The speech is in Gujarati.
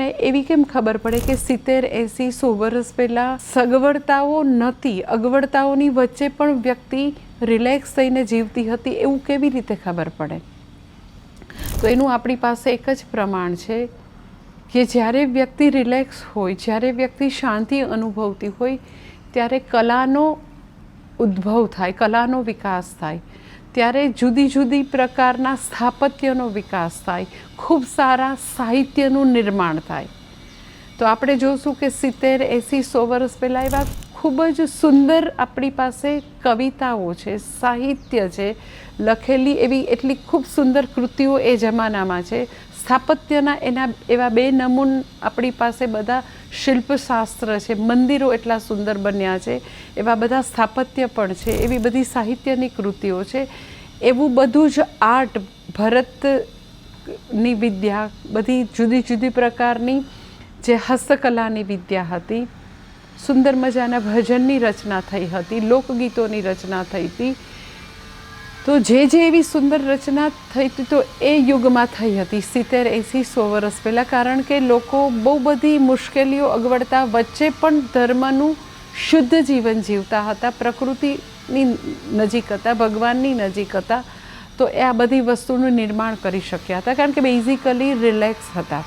આપણને એવી કેમ ખબર પડે કે 70-80-100 વર્ષ પહેલાં સગવડતાઓ નહોતી, અગવડતાઓની વચ્ચે પણ વ્યક્તિ રિલેક્સ થઈને જીવતી હતી, એવું કેવી રીતે ખબર પડે? તો એનું આપણી પાસે એક જ પ્રમાણ છે કે જ્યારે વ્યક્તિ રિલેક્સ હોય, જ્યારે વ્યક્તિ શાંતિ અનુભવતી હોય, ત્યારે કલાનો ઉદ્ભવ થાય, કલાનો વિકાસ થાય, ત્યારે જુદી જુદી પ્રકારના સ્થાપત્યનો વિકાસ થાય, ખૂબ સારા સાહિત્યનું નિર્માણ થાય. તો આપણે જોશું કે 70-80-100 વર્ષ પહેલાં એવા ખૂબ જ સુંદર આપણી પાસે કવિતાઓ છે, સાહિત્ય છે, લખેલી એવી એટલી ખૂબ સુંદર કૃતિઓ એ જમાનામાં છે. સ્થાપત્યના એના એવા 2 નમૂન આપણી પાસે બધા શિલ્પશાસ્ત્ર છે, મંદિરો એટલા સુંદર બન્યા છે, એવા બધા સ્થાપત્ય પણ છે, એવી બધી સાહિત્યની કૃતિઓ છે. એવું બધું જ આર્ટ, ભરતની વિદ્યા, બધી જુદી જુદી પ્રકારની જે હસ્તકલાની વિદ્યા હતી, સુંદર મજાના ભજનની રચના થઈ હતી, લોકગીતોની રચના થઈ હતી. તો જે એવી સુંદર રચના થઈ હતી તો એ યુગમાં થઈ હતી 70-80-100 વર્ષ પહેલાં. કારણ કે લોકો બહુ બધી મુશ્કેલીઓ, અગવડતા વચ્ચે પણ ધર્મનું શુદ્ધ જીવન જીવતા હતા, પ્રકૃતિની નજીક હતા, ભગવાનની નજીક હતા. તો એ આ બધી વસ્તુનું નિર્માણ કરી શક્યા હતા કારણ કે બેઝિકલી રિલેક્સ હતા.